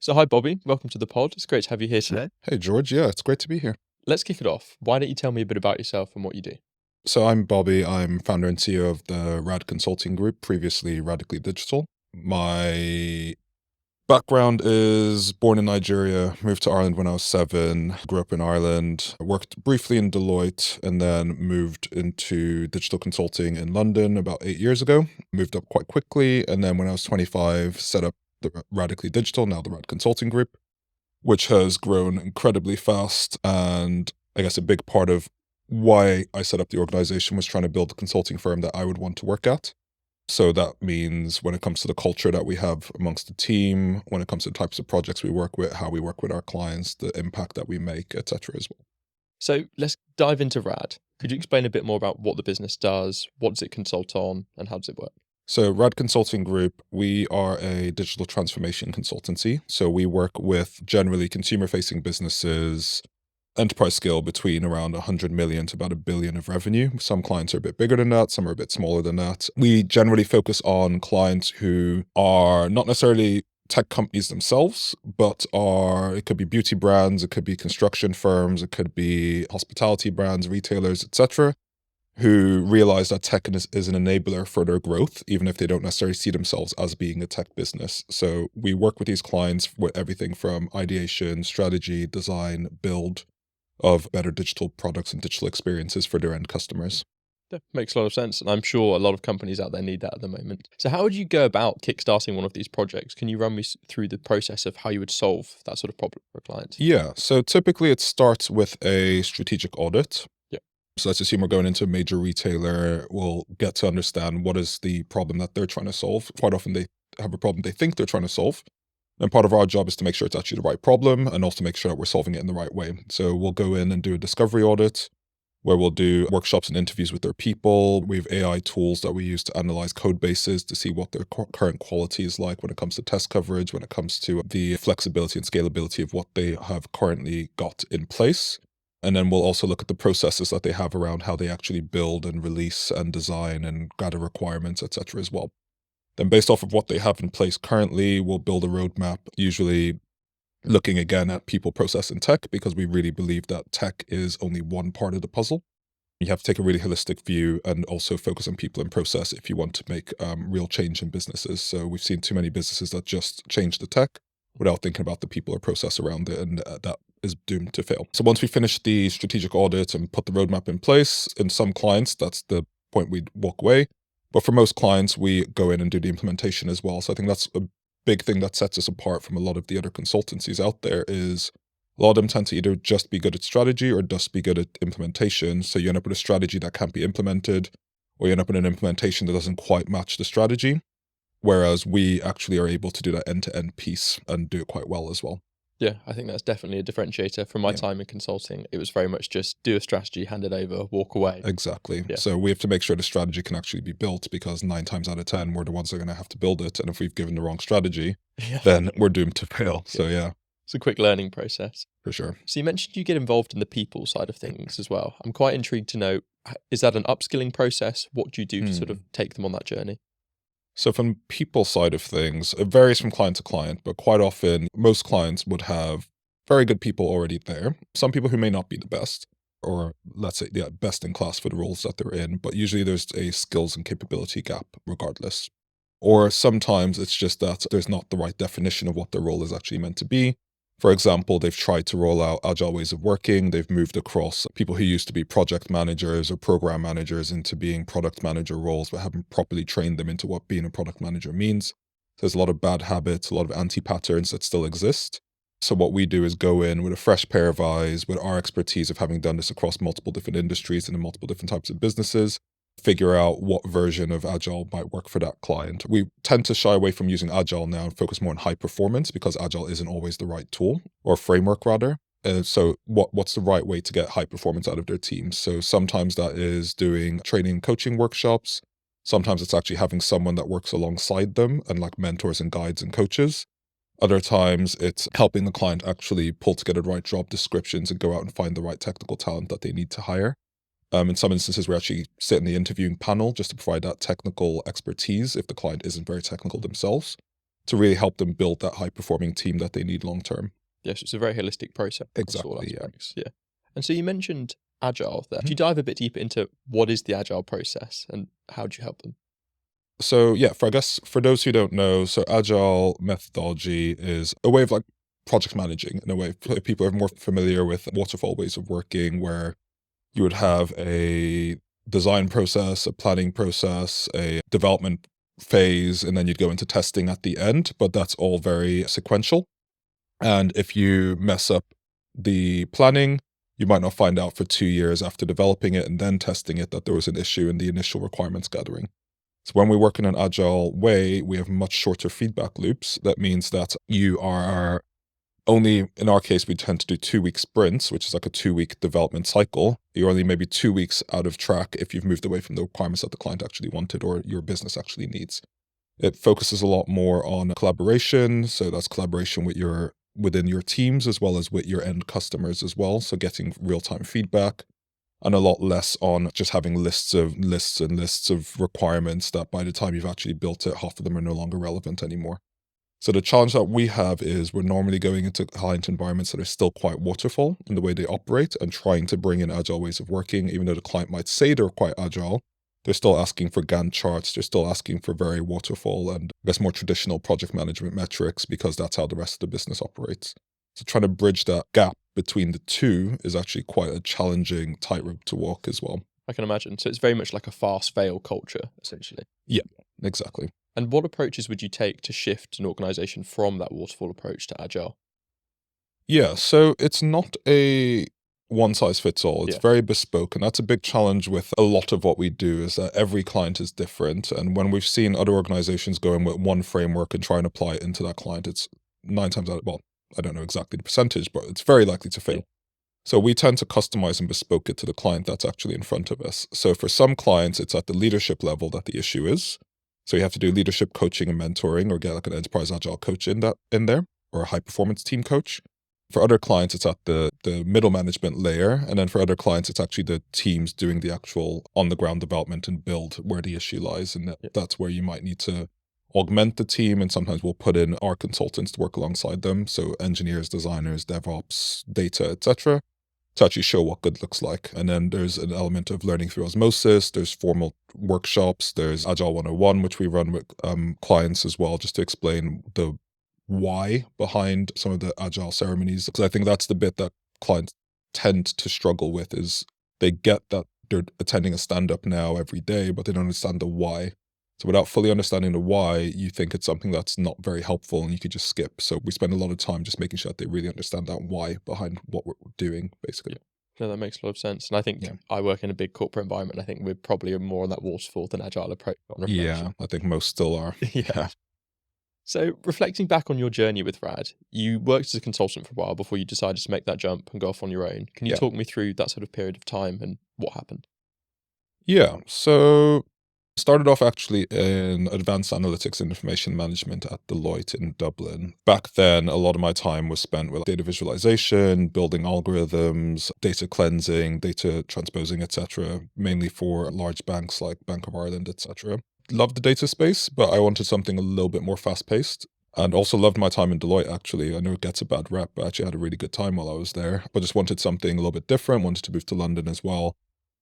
So hi, Bobby. Welcome to the pod. It's great to have you here today. Hey, George. Yeah, it's great to be here. Let's kick it off. Why don't you tell me a bit about yourself and what you do? So I'm Bobby. I'm founder and CEO of the Rad Consulting Group, previously Radically Digital. My background is born in Nigeria, moved to Ireland when I was 7, grew up in Ireland, worked briefly in Deloitte, and then moved into digital consulting in London about 8 years ago. Moved up quite quickly, and then when I was 25, set up the Radically Digital, now the Rad Consulting Group, which has grown incredibly fast. And I guess a big part of why I set up the organization was trying to build a consulting firm that I would want to work at. So that means when it comes to the culture that we have amongst the team, when it comes to the types of projects we work with, how we work with our clients, the impact that we make, etc. as well. So let's dive into Rad. Could you explain a bit more about what the business does, what does it consult on, and how does it work? So Rad Consulting Group, we are a digital transformation consultancy. So we work with generally consumer-facing businesses, enterprise scale between around 100 million to about 1 billion of revenue. Some clients are a bit bigger than that, some are a bit smaller than that. We generally focus on clients who are not necessarily tech companies themselves, but it could be beauty brands, it could be construction firms, it could be hospitality brands, retailers, etc., who realize that tech is an enabler for their growth, even if they don't necessarily see themselves as being a tech business. So we work with these clients with everything from ideation, strategy, design, build of better digital products and digital experiences for their end customers. That makes a lot of sense, and I'm sure a lot of companies out there need that at the moment. So how would you go about kickstarting one of these projects? Can you run me through the process of how you would solve that sort of problem for a client? Yeah, so typically it starts with a strategic audit. Yeah. So let's assume we're going into a major retailer. We'll get to understand what is the problem that they're trying to solve. Quite often they have a problem they think they're trying to solve. And part of our job is to make sure it's actually the right problem and also make sure that we're solving it in the right way. So we'll go in and do a discovery audit where we'll do workshops and interviews with their people. We have AI tools that we use to analyze code bases to see what their current quality is like when it comes to test coverage, when it comes to the flexibility and scalability of what they have currently got in place. And then we'll also look at the processes that they have around how they actually build and release and design and gather requirements, etc. as well. Then based off of what they have in place currently, we'll build a roadmap, usually looking again at people, process, and tech, because we really believe that tech is only one part of the puzzle. You have to take a really holistic view and also focus on people and process if you want to make real change in businesses. So we've seen too many businesses that just change the tech without thinking about the people or process around it, and that is doomed to fail. So once we finish the strategic audit and put the roadmap in place, in some clients, that's the point we'd walk away. But for most clients, we go in and do the implementation as well. So I think that's a big thing that sets us apart from a lot of the other consultancies out there is a lot of them tend to either just be good at strategy or just be good at implementation. So you end up with a strategy that can't be implemented, or you end up with an implementation that doesn't quite match the strategy. Whereas we actually are able to do that end-to-end piece and do it quite well as well. Yeah, I think that's definitely a differentiator. From my Yeah. time in consulting, it was very much just do a strategy, hand it over, walk away. Exactly. Yeah. So we have to make sure the strategy can actually be built, because 9 times out of 10, we're the ones that are going to have to build it. And if we've given the wrong strategy, Yeah. then we're doomed to fail. So yeah, It's a quick learning process. for sure. So you mentioned you get involved in the people side of things as well. I'm quite intrigued to know, is that an upskilling process? What do you do to sort of take them on that journey? So from people side of things, it varies from client to client, but quite often most clients would have very good people already there. Some people who may not be the best, or let's say, yeah, best in class for the roles that they're in, but usually there's a skills and capability gap regardless. Or sometimes it's just that there's not the right definition of what their role is actually meant to be. For example, they've tried to roll out agile ways of working. They've moved across people who used to be project managers or program managers into being product manager roles, but haven't properly trained them into what being a product manager means. There's a lot of bad habits, a lot of anti-patterns that still exist. So what we do is go in with a fresh pair of eyes, with our expertise of having done this across multiple different industries and in multiple different types of businesses, figure out what version of Agile might work for that client. We tend to shy away from using Agile now and focus more on high performance, because Agile isn't always the right tool, or framework rather. So what's the right way to get high performance out of their teams? So sometimes that is doing training and coaching workshops. Sometimes it's actually having someone that works alongside them and like mentors and guides and coaches. Other times it's helping the client actually pull together the right job descriptions and go out and find the right technical talent that they need to hire. In some instances, we actually sit in the interviewing panel just to provide that technical expertise if the client isn't very technical themselves. to really help them build that high-performing team that they need long-term. Yes, it's a very holistic process across all Exactly, yeah. aspects. Yeah. And so you mentioned agile there. Mhm. Could you dive a bit deeper into what is the agile process and how do you help them? So yeah, I guess for those who don't know, so agile methodology is a way of like project managing in a way. People are more familiar with waterfall ways of working where you would have a design process, a planning process, a development phase, and then you'd go into testing at the end, but that's all very sequential. And if you mess up the planning, you might not find out for 2 years after developing it and then testing it that there was an issue in the initial requirements gathering. So when we work in an agile way, we have much shorter feedback loops. That means that you are only, in our case, we tend to do 2-week sprints, which is like a 2-week development cycle. You're only maybe 2 weeks out of track if you've moved away from the requirements that the client actually wanted or your business actually needs. It focuses a lot more on collaboration. So that's collaboration within your teams as well as with your end customers as well. So getting real-time feedback, and a lot less on just having lists and lists of requirements that by the time you've actually built it, half of them are no longer relevant anymore. So the challenge that we have is we're normally going into client environments that are still quite waterfall in the way they operate and trying to bring in agile ways of working. Even though the client might say they're quite agile, they're still asking for Gantt charts. They're still asking for very waterfall and I guess more traditional project management metrics because that's how the rest of the business operates. So trying to bridge that gap between the two is actually quite a challenging tightrope to walk as well. I can imagine. So it's very much like a fast fail culture, essentially. Yeah, exactly. And what approaches would you take to shift an organization from that waterfall approach to agile? Yeah, so it's not a one size fits all. It's Yeah. very bespoke, and that's a big challenge with a lot of what we do is that every client is different. And when we've seen other organizations go in with one framework and try and apply it into that client, it's 9 times out of, well, I don't know exactly the percentage, but it's very likely to fail. Yeah. So we tend to customize and bespoke it to the client that's actually in front of us. So for some clients, it's at the leadership level that the issue is. So you have to do leadership coaching and mentoring or get like an enterprise agile coach in there or a high performance team coach. For other clients, it's at the middle management layer. And then for other clients, it's actually the teams doing the actual on the ground development and build where the issue lies. And Yeah. that's where you might need to augment the team. And sometimes we'll put in our consultants to work alongside them. So engineers, designers, DevOps, data, etc., to actually show what good looks like. And then there's an element of learning through osmosis. There's formal workshops. There's Agile 101, which we run with clients as well, just to explain the why behind some of the agile ceremonies. Because I think that's the bit that clients tend to struggle with is they get that they're attending a stand-up now every day, but they don't understand the why. So without fully understanding the why, you think it's something that's not very helpful and you could just skip. So we spend a lot of time just making sure that they really understand that why behind what we're doing, basically. No, that makes a lot of sense. And I think Yeah. I work in a big corporate environment. I think we're probably more on that waterfall than agile approach on Yeah, reflection. I think most still are. Yeah. So reflecting back on your journey with Rad, you worked as a consultant for a while before you decided to make that jump and go off on your own. Can you Yeah. talk me through that sort of period of time and what happened? Yeah. So started off actually in advanced analytics and information management at Deloitte in Dublin. Back then, a lot of my time was spent with data visualization, building algorithms, data cleansing, data transposing, etc., mainly for large banks like Bank of Ireland, etc. Loved the data space, but I wanted something a little bit more fast-paced. And also loved my time in Deloitte, actually. I know it gets a bad rep, but I actually had a really good time while I was there. But just wanted something a little bit different, wanted to move to London as well.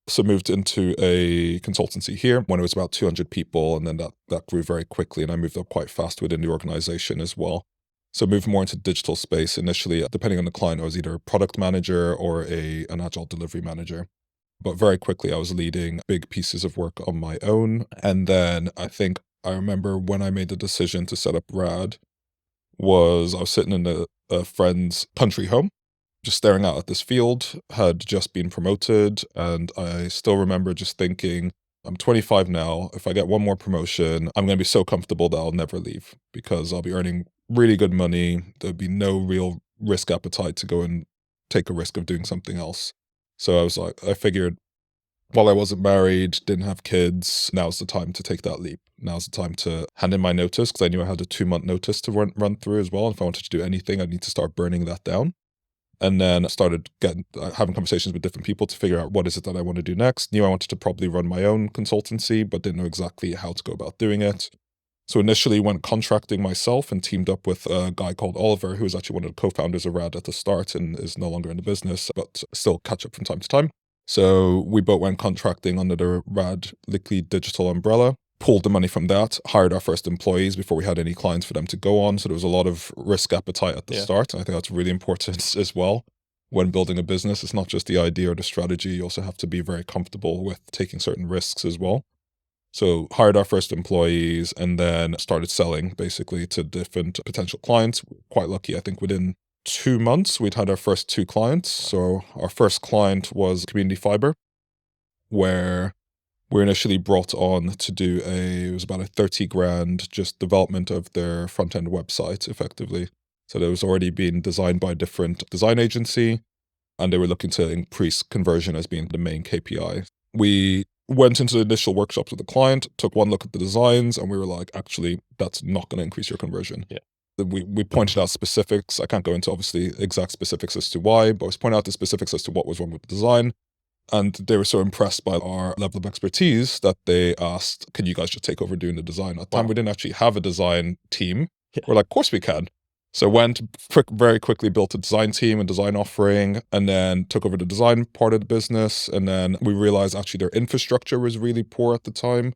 So moved into a consultancy here when it was about 200 people, and then that grew very quickly, and I moved up quite fast within the organization as well. So moved more into digital space initially. Depending on the client, I was either a product manager or an agile delivery manager. But very quickly, I was leading big pieces of work on my own. And then I remember when I made the decision to set up Rad I was sitting in a friend's country home just staring out at this field, had just been promoted, and I still remember just thinking, I'm 25 now. If I get one more promotion, I'm going to be so comfortable that I'll never leave because I'll be earning really good money. There'd be no real risk appetite to go and take a risk of doing something else. So I was like, I figured while I wasn't married, didn't have kids, now's the time to take that leap. Now's the time to hand in my notice because I knew I had a 2-month notice to run through as well. If I wanted to do anything, I'd need to start burning that down. And then started having conversations with different people to figure out what is it that I want to do next. Knew I wanted to probably run my own consultancy, but didn't know exactly how to go about doing it. So initially went contracting myself and teamed up with a guy called Oliver, who was actually one of the co-founders of Rad at the start and is no longer in the business, but still catch up from time to time. So we both went contracting under the Rad Liquid Digital umbrella, pulled the money from that, hired our first employees before we had any clients for them to go on. So there was a lot of risk appetite at the start. And I think that's really important as well. When building a business, it's not just the idea or the strategy. You also have to be very comfortable with taking certain risks as well. So hired our first employees and then started selling basically to different potential clients. Quite lucky, I think within 2 months, we'd had our first 2 clients. So our first client was Community Fiber, where we initially brought on to do it was about a 30 grand just development of their front end website effectively. So that was already being designed by a different design agency, and they were looking to increase conversion as being the main KPI. We went into the initial workshops with the client, took one look at the designs, and we were like, actually, that's not going to increase your conversion. Yeah. We pointed out specifics. I can't go into obviously exact specifics as to why, but I was pointing out the specifics as to what was wrong with the design. And they were so impressed by our level of expertise that they asked, can you guys just take over doing the design? At the time, we didn't actually have a design team. Yeah. We're like, of course we can. So very quickly built a design team and design offering, and then took over the design part of the business. And then we realized actually their infrastructure was really poor at the time.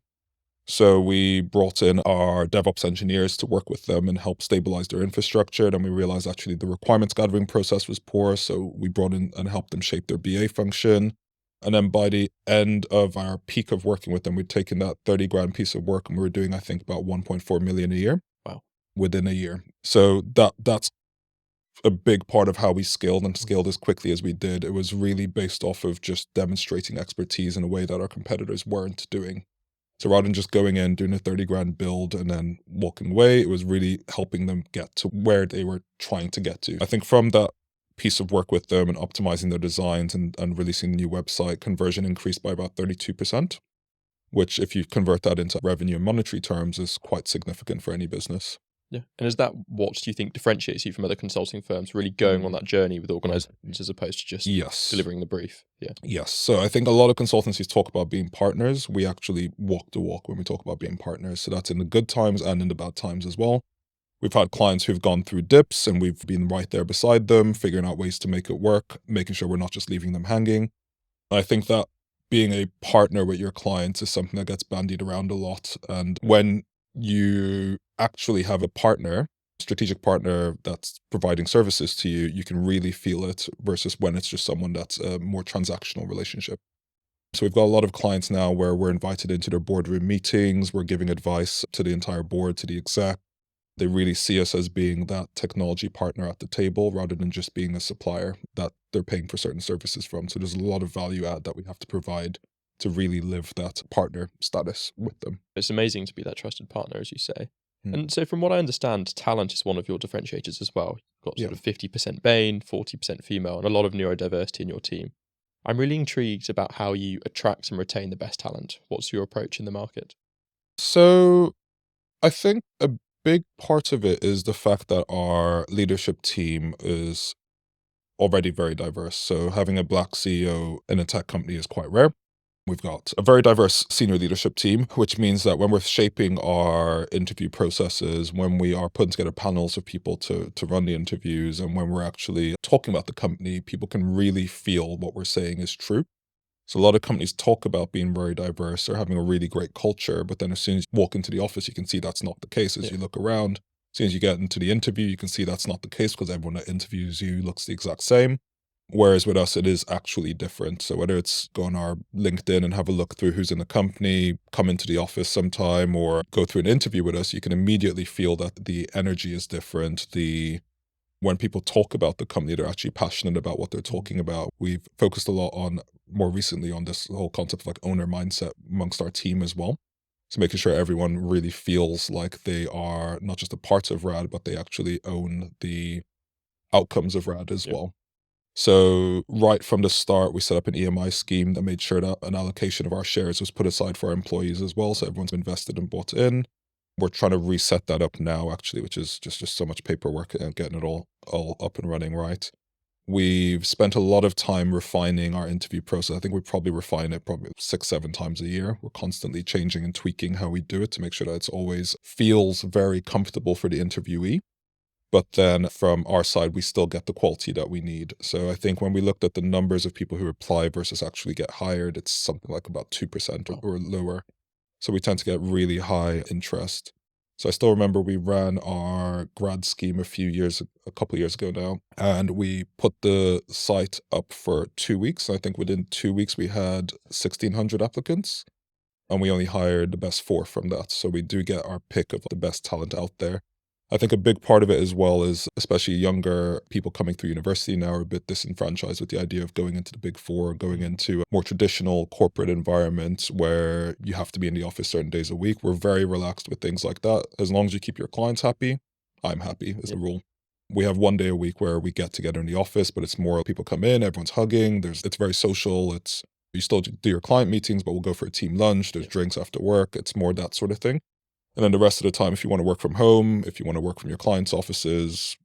So we brought in our DevOps engineers to work with them and help stabilize their infrastructure. Then we realized actually the requirements gathering process was poor. So we brought in and helped them shape their BA function. And then by the end of our peak of working with them, we'd taken that 30 grand piece of work and we were doing, I think, about 1.4 million a year. Wow. Within a year. So that's a big part of how we scaled and scaled as quickly as we did. It was really based off of just demonstrating expertise in a way that our competitors weren't doing. So rather than just going in, doing a 30 grand build and then walking away, it was really helping them get to where they were trying to get to. I think from that piece of work with them and optimizing their designs and releasing the new website, conversion increased by about 32%, which if you convert that into revenue and monetary terms is quite significant for any business. Yeah. And is that what do you think differentiates you from other consulting firms, really going on that journey with organizations as opposed to just delivering the brief? Yeah. Yes. So I think a lot of consultancies talk about being partners. We actually walk the walk when we talk about being partners. So that's in the good times and in the bad times as well. We've had clients who've gone through dips and we've been right there beside them, figuring out ways to make it work, making sure we're not just leaving them hanging. I think that being a partner with your clients is something that gets bandied around a lot. And when you actually have a partner, strategic partner that's providing services to you, you can really feel it versus when it's just someone that's a more transactional relationship. So we've got a lot of clients now where we're invited into their boardroom meetings, we're giving advice to the entire board, to the exec. They really see us as being that technology partner at the table rather than just being a supplier that they're paying for certain services from. So there's a lot of value add that we have to provide to really live that partner status with them. It's amazing to be that trusted partner, as you say. And so from what I understand, talent is one of your differentiators as well. You've got sort of 50% Bain, 40% female, and a lot of neurodiversity in your team. I'm really intrigued about how you attract and retain the best talent. What's your approach in the market? So I think a big part of it is the fact that our leadership team is already very diverse. So having a Black CEO in a tech company is quite rare. We've got a very diverse senior leadership team, which means that when we're shaping our interview processes, when we are putting together panels of people to run the interviews, and when we're actually talking about the company, people can really feel what we're saying is true. So a lot of companies talk about being very diverse or having a really great culture, but then as soon as you walk into the office, you can see that's not the case. As you look around, as soon as you get into the interview, you can see that's not the case because everyone that interviews you looks the exact same. Whereas with us, it is actually different. So whether it's go on our LinkedIn and have a look through who's in the company, come into the office sometime, or go through an interview with us, you can immediately feel that the energy is different. When people talk about the company, they're actually passionate about what they're talking about. We've focused a lot on, more recently, on this whole concept of like owner mindset amongst our team as well. So making sure everyone really feels like they are not just a part of Rad, but they actually own the outcomes of Rad as well. So right from the start, we set up an EMI scheme that made sure that an allocation of our shares was put aside for our employees as well. So everyone's invested and bought in. We're trying to reset that up now, actually, which is just so much paperwork and getting it all up and running right. We've spent a lot of time refining our interview process. I think we probably refine it 6-7 times a year. We're constantly changing and tweaking how we do it to make sure that it's always feels very comfortable for the interviewee. But then from our side, we still get the quality that we need. So I think when we looked at the numbers of people who apply versus actually get hired, it's something like about 2% or lower. So we tend to get really high interest. So I still remember we ran our grad scheme a couple of years ago now, and we put the site up for 2 weeks. I think within 2 weeks we had 1,600 applicants, and we only hired the best 4 from that. So we do get our pick of the best talent out there. I think a big part of it as well is, especially younger people coming through university now are a bit disenfranchised with the idea of going into the Big Four, going into a more traditional corporate environment where you have to be in the office certain days a week. We're very relaxed with things like that. As long as you keep your clients happy, I'm happy as a rule. We have 1 day a week where we get together in the office, but it's more people come in, everyone's hugging. It's very social. You still do your client meetings, but we'll go for a team lunch. There's drinks after work. It's more that sort of thing. And then the rest of the time, if you want to work from home, if you want to work from your clients' offices,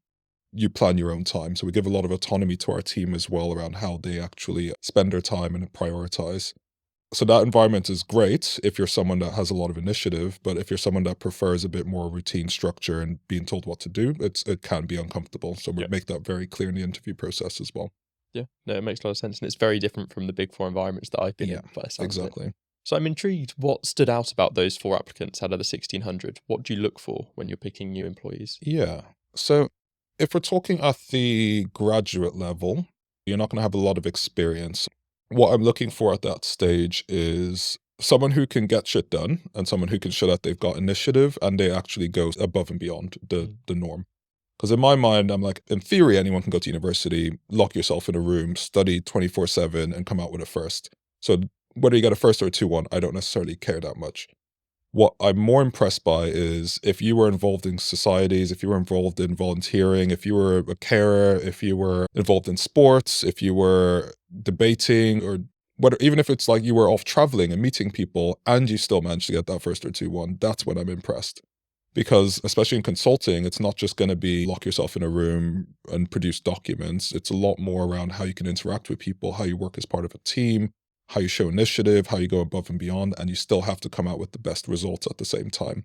you plan your own time. So we give a lot of autonomy to our team as well around how they actually spend their time and prioritize. So that environment is great if you're someone that has a lot of initiative, but if you're someone that prefers a bit more routine structure and being told what to do, it can be uncomfortable. So we make that very clear in the interview process as well. Yeah, no, it makes a lot of sense. And it's very different from the Big Four environments that I've been in. Exactly. So I'm intrigued, what stood out about those 4 applicants out of the 1,600? What do you look for when you're picking new employees? Yeah. So if we're talking at the graduate level, you're not going to have a lot of experience. What I'm looking for at that stage is someone who can get shit done and someone who can show that they've got initiative and they actually go above and beyond the norm. Because in my mind, I'm like, in theory, anyone can go to university, lock yourself in a room, study 24/7 and come out with a first. So whether you get a first or a 2-1, I don't necessarily care that much. What I'm more impressed by is if you were involved in societies, if you were involved in volunteering, if you were a carer, if you were involved in sports, if you were debating, or even if it's like you were off traveling and meeting people and you still managed to get that first or 2-1, that's when I'm impressed. Because especially in consulting, it's not just going to be lock yourself in a room and produce documents. It's a lot more around how you can interact with people, how you work as part of a team, how you show initiative, how you go above and beyond, and you still have to come out with the best results at the same time.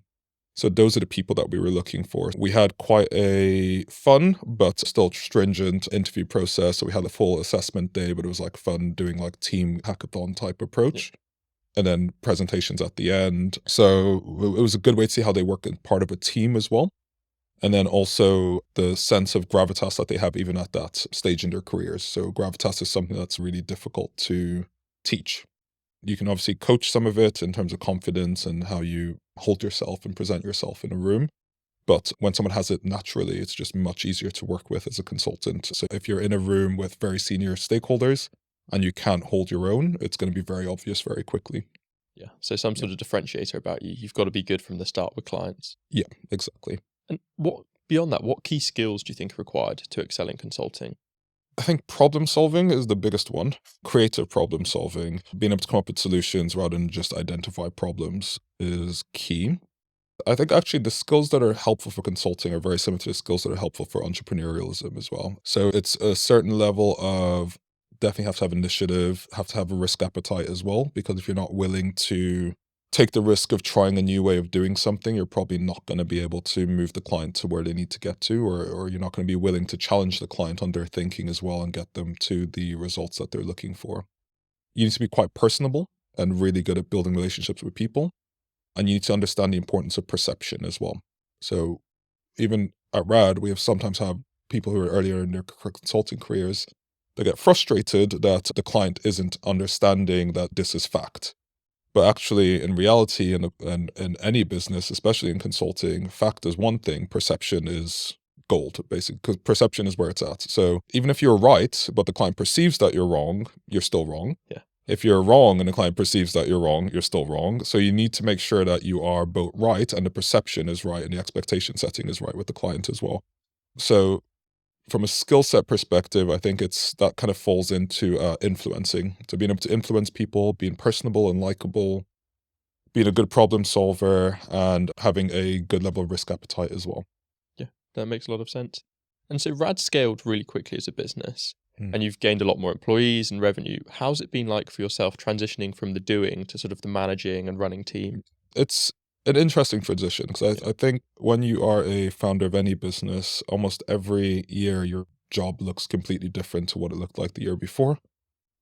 So those are the people that we were looking for. We had quite a fun, but still stringent interview process. So we had a full assessment day, but it was like fun doing like team hackathon type approach. And then presentations at the end. So it was a good way to see how they work in part of a team as well. And then also the sense of gravitas that they have even at that stage in their careers. So gravitas is something that's really difficult to teach. You can obviously coach some of it in terms of confidence and how you hold yourself and present yourself in a room. But when someone has it naturally, it's just much easier to work with as a consultant. So if you're in a room with very senior stakeholders and you can't hold your own, it's going to be very obvious very quickly. Yeah. So some sort of differentiator about you. You've got to be good from the start with clients. Yeah, exactly. And beyond that, what key skills do you think are required to excel in consulting? I think problem solving is the biggest one. Creative problem solving, being able to come up with solutions rather than just identify problems is key. I think actually the skills that are helpful for consulting are very similar to the skills that are helpful for entrepreneurialism as well. So it's a certain level of definitely have to have initiative, have to have a risk appetite as well, because if you're not willing to take the risk of trying a new way of doing something, you're probably not going to be able to move the client to where they need to get to, or you're not going to be willing to challenge the client on their thinking as well and get them to the results that they're looking for. You need to be quite personable and really good at building relationships with people. And you need to understand the importance of perception as well. So even at Rad, we have sometimes have people who are earlier in their consulting careers, they get frustrated that the client isn't understanding that this is fact. But actually, in reality, and in any business, especially in consulting, fact is one thing, perception is gold, basically, because perception is where it's at. So even if you're right, but the client perceives that you're wrong, you're still wrong. Yeah. If you're wrong and the client perceives that you're wrong, you're still wrong. So you need to make sure that you are both right and the perception is right and the expectation setting is right with the client as well. So from a skill set perspective, I think that kind of falls into influencing. So being able to influence people, being personable and likable, being a good problem solver, and having a good level of risk appetite as well. Yeah, that makes a lot of sense. And so Rad scaled really quickly as a business. and you've gained a lot more employees and revenue. How's it been like for yourself transitioning from the doing to sort of the managing and running team? It's an interesting transition because I think when you are a founder of any business, almost every year your job looks completely different to what it looked like the year before.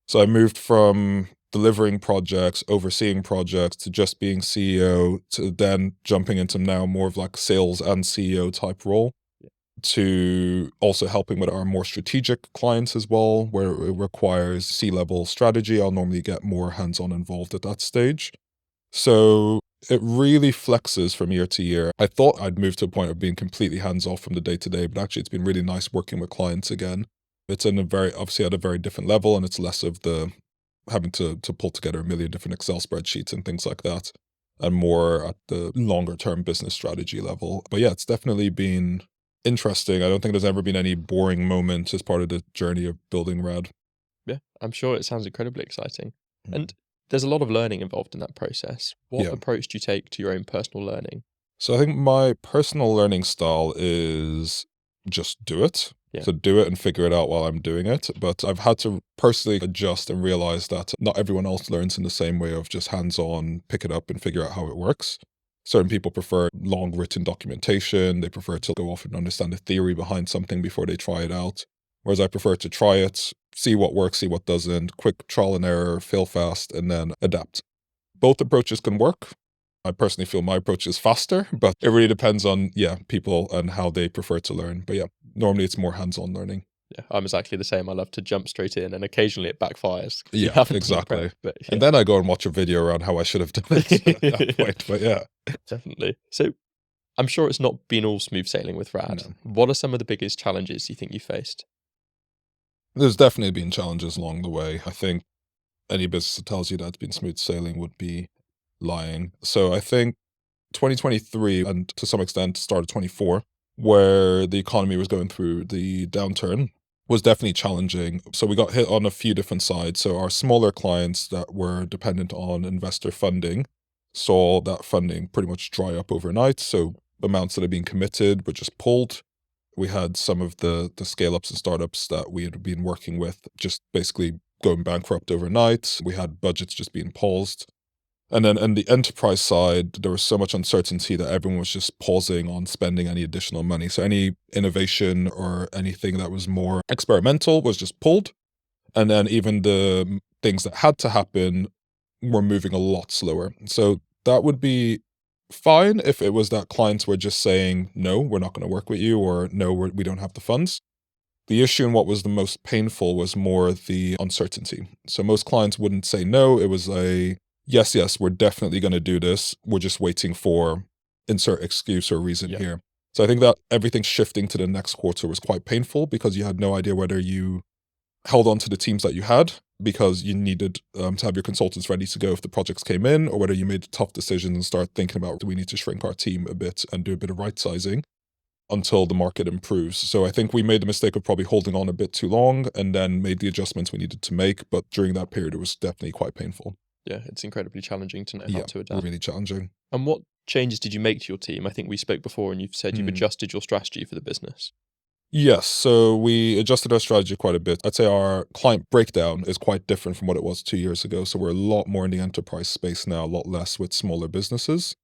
So I moved from delivering projects, overseeing projects, to just being CEO, to then jumping into now more of like sales and CEO type role, to also helping with our more strategic clients as well, where it requires C-level strategy. I'll normally get more hands-on involved at that stage. So it really flexes from year to year. I thought I'd moved to a point of being completely hands-off from the day-to-day, but actually it's been really nice working with clients again. It's in a very, obviously at a very different level, and it's less of the having to pull together a million different Excel spreadsheets and things like that, and more at the longer term business strategy level. But yeah, it's definitely been interesting. I don't think there's ever been any boring moment as part of the journey of building Rad. Yeah, I'm sure it sounds incredibly exciting. And there's a lot of learning involved in that process. What approach do you take to your own personal learning? So I think my personal learning style is just do it. So do it and figure it out while I'm doing it. But I've had to personally adjust and realize that not everyone else learns in the same way of just hands-on, pick it up and figure out how it works. Certain people prefer long written documentation. They prefer to go off and understand the theory behind something before they try it out. Whereas I prefer to try it, see what works, see what doesn't, quick trial and error, fail fast, and then adapt. Both approaches can work. I personally feel my approach is faster, but it really depends on, people and how they prefer to learn. But normally it's more hands-on learning. Yeah, I'm exactly the same. I love to jump straight in, and occasionally it backfires. Yeah, exactly. And then I go and watch a video around how I should have done it at that point. But definitely. So I'm sure it's not been all smooth sailing with Rad. No. What are some of the biggest challenges you think you faced? There's definitely been challenges along the way. I think any business that tells you that it's been smooth sailing would be lying. So I think 2023 and to some extent start of 24, where the economy was going through the downturn, was definitely challenging. So we got hit on a few different sides. So our smaller clients that were dependent on investor funding saw that funding pretty much dry up overnight. So amounts that had been committed were just pulled. We had some of the scale-ups and startups that we had been working with just basically going bankrupt overnight. We had budgets just being paused. And then on the enterprise side, there was so much uncertainty that everyone was just pausing on spending any additional money. So any innovation or anything that was more experimental was just pulled. And then even the things that had to happen were moving a lot slower. So that would be fine if it was that clients were just saying, no, we're not going to work with you, or no, we don't have the funds. The issue and what was the most painful was more the uncertainty. So most clients wouldn't say no. It was a, yes, we're definitely going to do this. We're just waiting for insert excuse or reason here. So I think that everything shifting to the next quarter was quite painful because you had no idea whether you held on to the teams that you had because you needed to have your consultants ready to go if the projects came in, or whether you made tough decisions and start thinking about, do we need to shrink our team a bit and do a bit of right sizing until the market improves. So I think we made the mistake of probably holding on a bit too long and then made the adjustments we needed to make. But during that period, it was definitely quite painful. Yeah, it's incredibly challenging to know how to adapt. Really challenging. And what changes did you make to your team? I think we spoke before and you've said you've adjusted your strategy for the business. Yes, so we adjusted our strategy quite a bit. I'd say our client breakdown is quite different from what it was 2 years ago. So we're a lot more in the enterprise space now, a lot less with smaller businesses.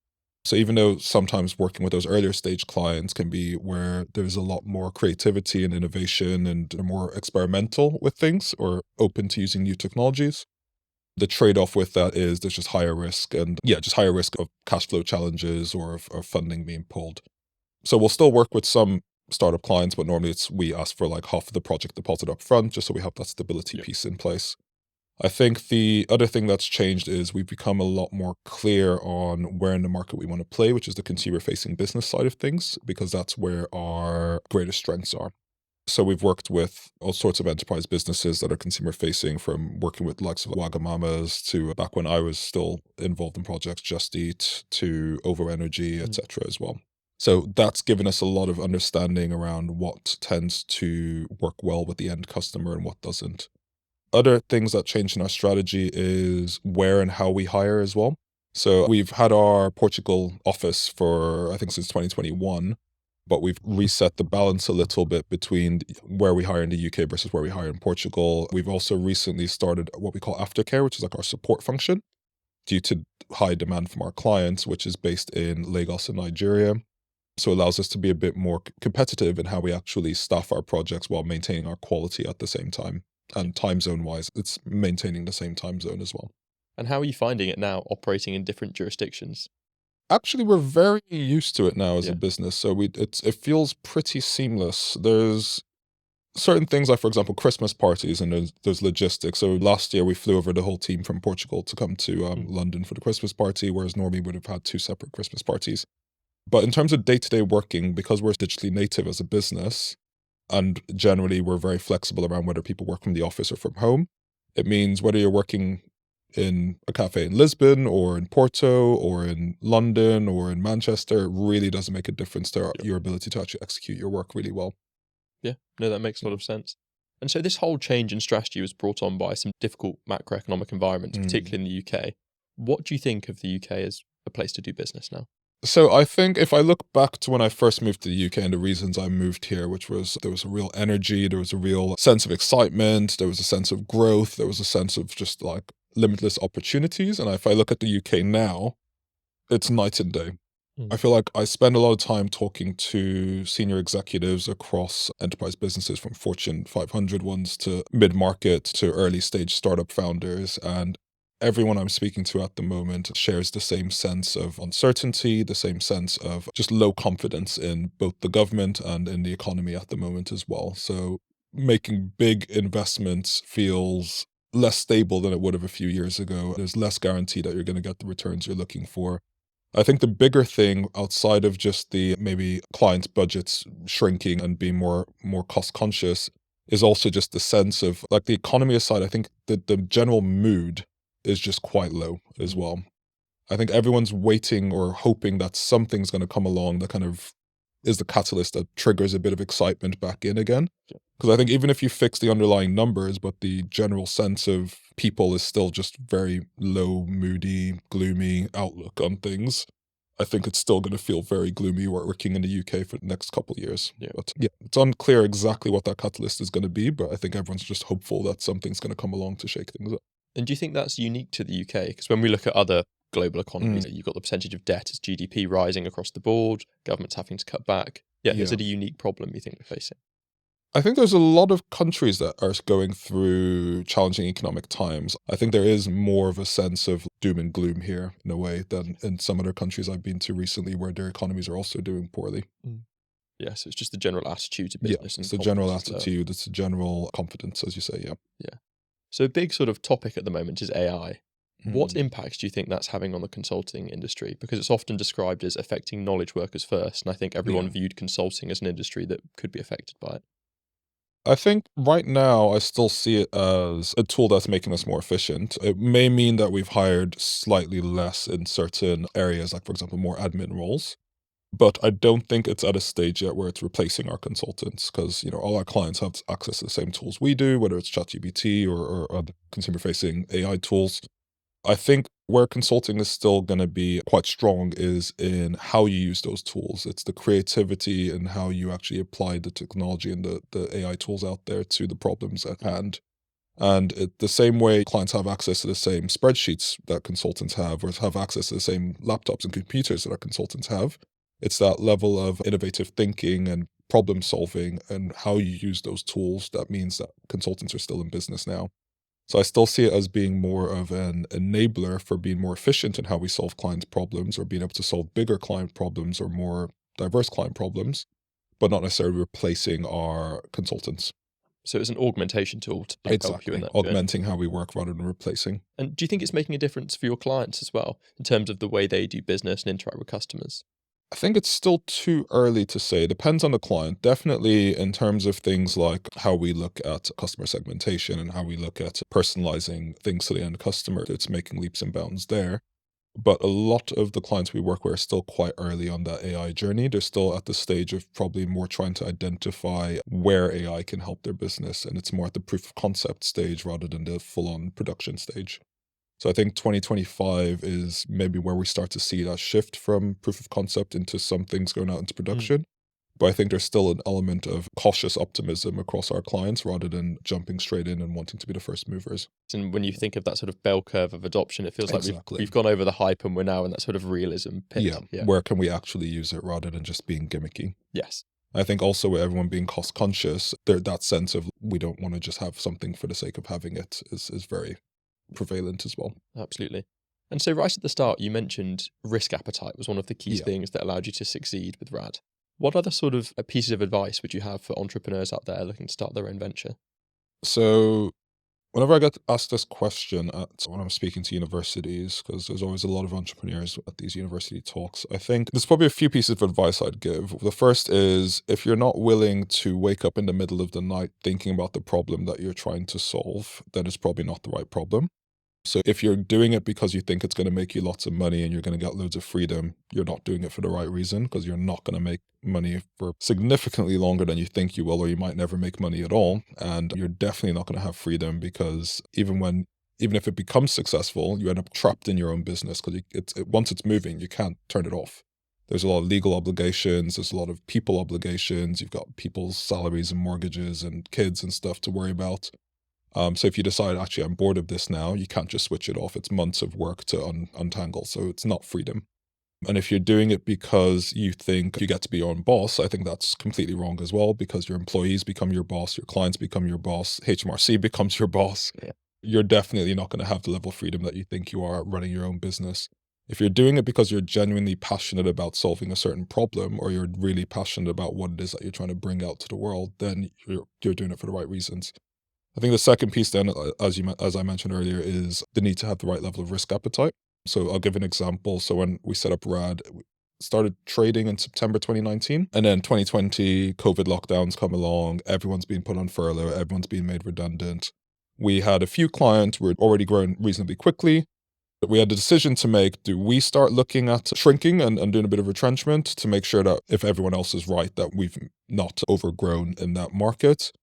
So even though sometimes working with those earlier stage clients can be where there's a lot more creativity and innovation and they're more experimental with things or open to using new technologies, the trade-off with that is there's just higher risk and just higher risk of cash flow challenges or of funding being pulled. So we'll still work with some startup clients, but normally we ask for like half of the project deposit up front just so we have that stability piece in place. I think the other thing that's changed is we've become a lot more clear on where in the market we want to play, which is the consumer-facing business side of things, because that's where our greatest strengths are. So we've worked with all sorts of enterprise businesses that are consumer-facing, from working with likes of Wagamamas to back when I was still involved in projects, Just Eat, to Ovo Energy, etc. as well. So that's given us a lot of understanding around what tends to work well with the end customer and what doesn't. Other things that changed in our strategy is where and how we hire as well. So we've had our Portugal office for, I think, since 2021. but we've reset the balance a little bit between where we hire in the UK versus where we hire in Portugal. We've also recently started what we call aftercare, which is like our support function, due to high demand from our clients, which is based in Lagos in Nigeria. So it allows us to be a bit more competitive in how we actually staff our projects while maintaining our quality at the same time. And time zone wise, it's maintaining the same time zone as well. And how are you finding it now operating in different jurisdictions? Actually, we're very used to it now as a Yeah. business, so it feels pretty seamless. There's certain things like, for example, Christmas parties, and there's logistics. So last year we flew over the whole team from Portugal to come to London for the Christmas party, whereas normally we would have had two separate Christmas parties. But in terms of day-to-day working, because we're digitally native as a business, and generally we're very flexible around whether people work from the office or from home, it means whether you're working in a cafe in Lisbon or in Porto or in London or in Manchester, it really doesn't make a difference to your ability to actually execute your work really well. Yeah, no, that makes a lot of sense. And so this whole change in strategy was brought on by some difficult macroeconomic environments, particularly in the UK. What do you think of the UK as a place to do business now? So I think if I look back to when I first moved to the UK and the reasons I moved here, which was there was a real energy, there was a real sense of excitement, there was a sense of growth, there was a sense of just like limitless opportunities. And if I look at the UK now, it's night and day. I feel like I spend a lot of time talking to senior executives across enterprise businesses, from Fortune 500 ones to mid-market to early stage startup founders. And everyone I'm speaking to at the moment shares the same sense of uncertainty, the same sense of just low confidence in both the government and in the economy at the moment as well. So making big investments feels less stable than it would have a few years ago. There's less guarantee that you're going to get the returns you're looking for. I think the bigger thing outside of just the maybe clients' budgets shrinking and being more cost conscious is also just the sense of, like, the economy aside, I think that the general mood is just quite low as well. I think everyone's waiting or hoping that something's going to come along that kind of is the catalyst that triggers a bit of excitement back in again. Because I think even if you fix the underlying numbers, but the general sense of people is still just very low, moody, gloomy outlook on things, I think it's still going to feel very gloomy working in the UK for the next couple of years. Yeah. But yeah, it's unclear exactly what that catalyst is going to be, but I think everyone's just hopeful that something's going to come along to shake things up. And do you think that's unique to the UK? Because when we look at other global economies, you've got the percentage of debt as GDP rising across the board, governments having to cut back. Is it a unique problem you think we're facing? I think there's a lot of countries that are going through challenging economic times. I think there is more of a sense of doom and gloom here in a way than in some other countries I've been to recently where their economies are also doing poorly. Yeah, so it's just the general attitude to business. It's the general attitude, it's the general confidence, as you say, Yeah. So a big sort of topic at the moment is AI. What impacts do you think that's having on the consulting industry? Because it's often described as affecting knowledge workers first, and I think everyone viewed consulting as an industry that could be affected by it. I think right now I still see it as a tool that's making us more efficient. It may mean that we've hired slightly less in certain areas, like, for example, more admin roles. But I don't think it's at a stage yet where it's replacing our consultants, because, all our clients have access to the same tools we do, whether it's ChatGPT or other consumer-facing AI tools. I think where consulting is still going to be quite strong is in how you use those tools. It's the creativity and how you actually apply the technology and the AI tools out there to the problems at hand. And the same way clients have access to the same spreadsheets that consultants have, or have access to the same laptops and computers that our consultants have, it's that level of innovative thinking and problem solving and how you use those tools that means that consultants are still in business now. So I still see it as being more of an enabler for being more efficient in how we solve clients' problems, or being able to solve bigger client problems or more diverse client problems, but not necessarily replacing our consultants. So it's an augmentation tool to help you in that augmenting how we work rather than replacing. And do you think it's making a difference for your clients as well, in terms of the way they do business and interact with customers? I think it's still too early to say. It depends on the client. Definitely in terms of things like how we look at customer segmentation and how we look at personalizing things to the end customer, it's making leaps and bounds there. But a lot of the clients we work with are still quite early on that AI journey. They're still at the stage of probably more trying to identify where AI can help their business. And it's more at the proof of concept stage rather than the full-on production stage. So I think 2025 is maybe where we start to see that shift from proof of concept into some things going out into production. But I think there's still an element of cautious optimism across our clients rather than jumping straight in and wanting to be the first movers. And when you think of that sort of bell curve of adoption, it feels like Exactly. we've gone over the hype and we're now in that sort of realism pit. Yeah. Where can we actually use it rather than just being gimmicky? Yes. I think also with everyone being cost conscious, that sense of we don't want to just have something for the sake of having it is very prevalent as well. Absolutely. And so right at the start, you mentioned risk appetite was one of the key things that allowed you to succeed with Rad. What other sort of pieces of advice would you have for entrepreneurs out there looking to start their own venture? So whenever I get asked this question when I'm speaking to universities, because there's always a lot of entrepreneurs at these university talks, I think there's probably a few pieces of advice I'd give. The first is, if you're not willing to wake up in the middle of the night thinking about the problem that you're trying to solve, then it's probably not the right problem. So if you're doing it because you think it's going to make you lots of money and you're going to get loads of freedom, you're not doing it for the right reason, because you're not going to make money for significantly longer than you think you will, or you might never make money at all. And you're definitely not going to have freedom, because even if it becomes successful, you end up trapped in your own business, because once it's moving, you can't turn it off. There's a lot of legal obligations. There's a lot of people obligations. You've got people's salaries and mortgages and kids and stuff to worry about. So if you decide, actually, I'm bored of this now, you can't just switch it off. It's months of work to untangle. So it's not freedom. And if you're doing it because you think you get to be your own boss, I think that's completely wrong as well, because your employees become your boss, your clients become your boss, HMRC becomes your boss. Yeah. You're definitely not going to have the level of freedom that you think you are running your own business. If you're doing it because you're genuinely passionate about solving a certain problem, or you're really passionate about what it is that you're trying to bring out to the world, then you're doing it for the right reasons. I think the second piece then, as I mentioned earlier, is the need to have the right level of risk appetite. So I'll give an example. So when we set up Rad, we started trading in September 2019, and then 2020, COVID lockdowns come along, everyone's being put on furlough, everyone's being made redundant. We had a few clients, we were already growing reasonably quickly. But we had a decision to make. Do we start looking at shrinking and doing a bit of retrenchment to make sure that if everyone else is right, that we've not overgrown in that market?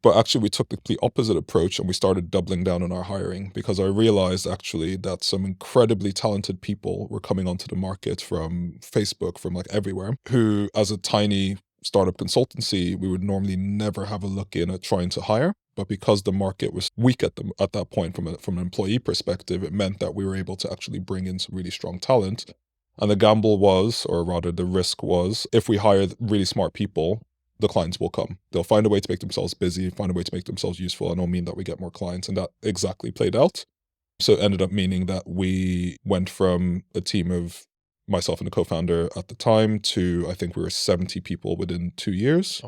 But actually, we took the complete opposite approach, and we started doubling down on our hiring, because I realized actually that some incredibly talented people were coming onto the market from Facebook, from like everywhere, who, as a tiny startup consultancy, we would normally never have a look in at trying to hire. But because the market was weak at that point from an employee perspective, it meant that we were able to actually bring in some really strong talent. And the gamble was, or rather the risk was, if we hire really smart people, the clients will come. They'll find a way to make themselves busy, find a way to make themselves useful, and it'll mean that we get more clients. And that exactly played out. So it ended up meaning that we went from a team of myself and the co-founder at the time to, I think we were 70 people within 2 years.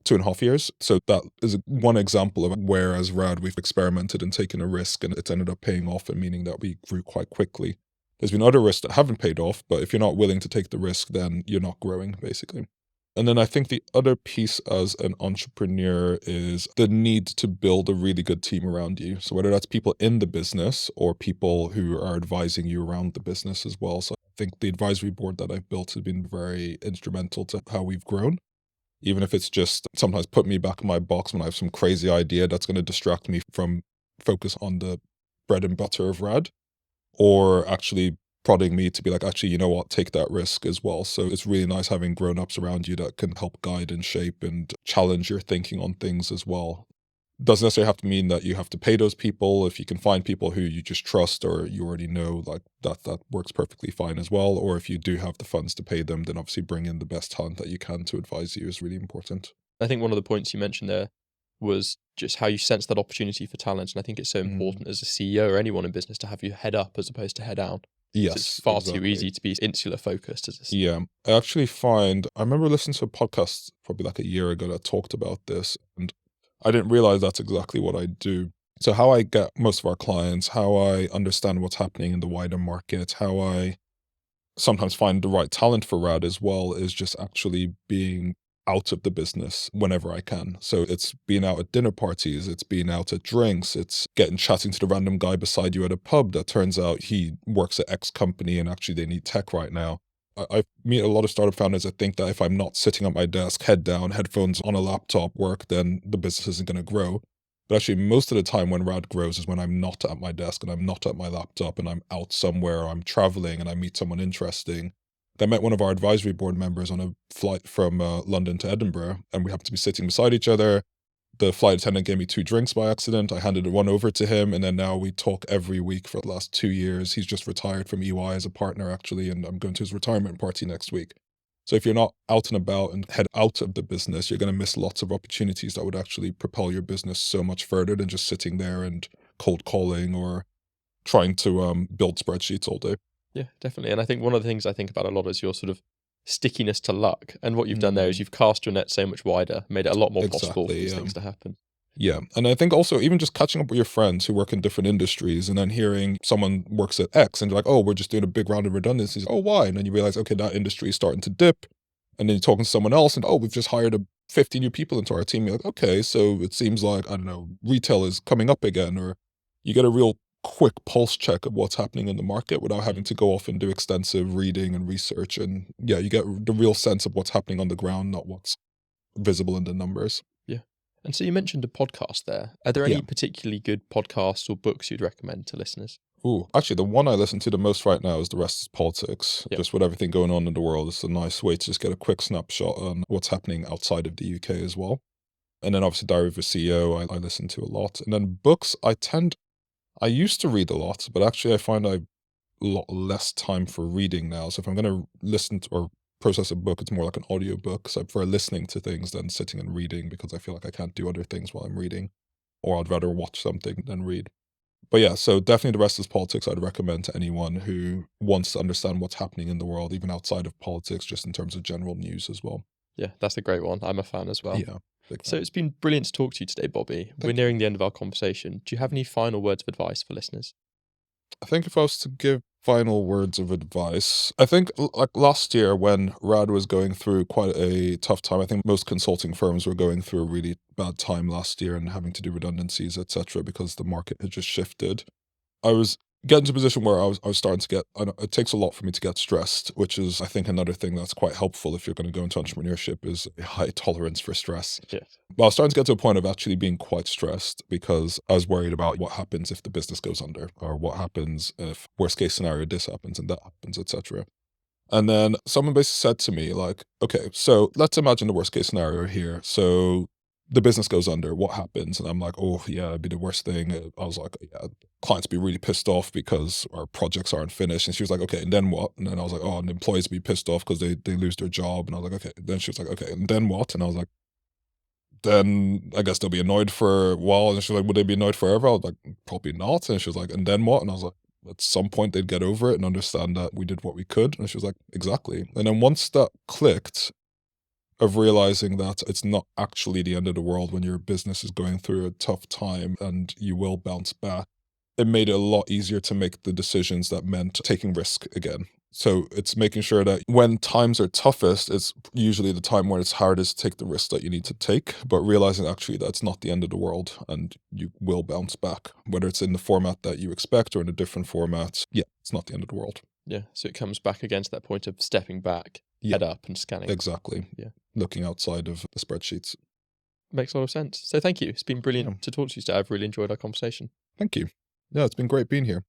2.5 years. So that is one example of where, as Rad, we've experimented and taken a risk, and it's ended up paying off, and meaning that we grew quite quickly. There's been other risks that haven't paid off, but if you're not willing to take the risk, then you're not growing, basically. And then I think the other piece as an entrepreneur is the need to build a really good team around you. So whether that's people in the business or people who are advising you around the business as well. So I think the advisory board that I've built has been very instrumental to how we've grown. Even if it's just sometimes put me back in my box when I have some crazy idea that's going to distract me from focus on the bread and butter of Rad, or actually prodding me to be like, actually, you know what, take that risk as well. So it's really nice having grown-ups around you that can help guide and shape and challenge your thinking on things as well. Doesn't necessarily have to mean that you have to pay those people. If you can find people who you just trust or you already know, like that works perfectly fine as well. Or if you do have the funds to pay them, then obviously bring in the best talent that you can to advise you is really important. I think one of the points you mentioned there was just how you sense that opportunity for talent. And I think it's so important as a CEO or anyone in business to have your head up as opposed to head down. Yes, it's far too easy to be insular focused as a CEO. Yeah, I actually find, I remember listening to a podcast probably like a year ago that talked about this, and I didn't realize that's exactly what I do. So how I get most of our clients, how I understand what's happening in the wider market, how I sometimes find the right talent for Rad as well, is just actually being out of the business whenever I can. So it's being out at dinner parties, it's being out at drinks, it's chatting to the random guy beside you at a pub that turns out he works at X company and actually they need tech right now. I meet a lot of startup founders that think that if I'm not sitting at my desk, head down, headphones on a laptop work, then the business isn't going to grow. But actually, most of the time when Rad grows is when I'm not at my desk and I'm not at my laptop and I'm out somewhere, or I'm traveling and I meet someone interesting. I met one of our advisory board members on a flight from London to Edinburgh, and we happened to be sitting beside each other. The flight attendant gave me 2 drinks by accident. I handed one over to him, and then now we talk every week for the last 2 years. He's just retired from EY as a partner, actually, and I'm going to his retirement party next week. So if you're not out and about and head out of the business, you're going to miss lots of opportunities that would actually propel your business so much further than just sitting there and cold calling or trying to build spreadsheets all day. Yeah, definitely. And I think one of the things I think about a lot is your sort of stickiness to luck. And what you've done there is you've cast your net so much wider, made it a lot more possible for these things to happen. Yeah. And I think also even just catching up with your friends who work in different industries and then hearing someone works at X and you're like, oh, we're just doing a big round of redundancies. Oh, why? And then you realize, okay, that industry is starting to dip. And then you're talking to someone else and, oh, we've just hired 50 new people into our team. You're like, okay, so it seems like, I don't know, retail is coming up again, or you get a real quick pulse check of what's happening in the market without having to go off and do extensive reading and research. And yeah, you get the real sense of what's happening on the ground, not what's visible in the numbers. Yeah. And so you mentioned a podcast there. Are there any particularly good podcasts or books you'd recommend to listeners? Ooh, actually, the one I listen to the most right now is The Rest is Politics. Just with everything going on in the world, it's a nice way to just get a quick snapshot on what's happening outside of the UK as well. And then obviously Diary of a CEO, I listen to a lot. And then books, I used to read a lot, but actually I find I have a lot less time for reading now. So if I'm going to listen to or process a book, it's more like an audiobook. So I prefer listening to things than sitting and reading because I feel like I can't do other things while I'm reading, or I'd rather watch something than read. But yeah, so definitely The Rest is Politics I'd recommend to anyone who wants to understand what's happening in the world, even outside of politics, just in terms of general news as well. Yeah, that's a great one. I'm a fan as well. Yeah. So it's been brilliant to talk to you today, Bobby. We're nearing the end of our conversation. Do you have any final words of advice for listeners? I think if I was to give final words of advice, I think like last year when Rad was going through quite a tough time, I think most consulting firms were going through a really bad time last year and having to do redundancies, etc., because the market had just shifted. I was getting to a position where I was starting to get, it takes a lot for me to get stressed, which is, I think, another thing that's quite helpful if you're going to go into entrepreneurship is a high tolerance for stress. Yes. But I was starting to get to a point of actually being quite stressed because I was worried about what happens if the business goes under, or what happens if worst case scenario this happens and that happens, etc. And then someone basically said to me like, okay, so let's imagine the worst case scenario here. So the business goes under, what happens? And I'm like, oh yeah, it'd be the worst thing. I was like, yeah, clients be really pissed off because our projects aren't finished. And she was like, okay, and then what? And then I was like, oh, and the employees be pissed off because they lose their job. And I was like, okay. Then she was like, okay, and then what? And I was like, then I guess they'll be annoyed for a while. And she was like, would they be annoyed forever? I was like, probably not. And she was like, and then what? And I was like, at some point they'd get over it and understand that we did what we could. And she was like, exactly. And then once that clicked, of realizing that it's not actually the end of the world when your business is going through a tough time and you will bounce back, it made it a lot easier to make the decisions that meant taking risk again. So it's making sure that when times are toughest, it's usually the time where it's hardest to take the risk that you need to take, but realizing actually that's not the end of the world and you will bounce back, whether it's in the format that you expect or in a different format. Yeah, it's not the end of the world. Yeah, so it comes back again to that point of stepping back, head up and scanning. Exactly. Yeah. Looking outside of the spreadsheets. Makes a lot of sense. So thank you. It's been brilliant to talk to you today. I've really enjoyed our conversation. Thank you. Yeah, it's been great being here.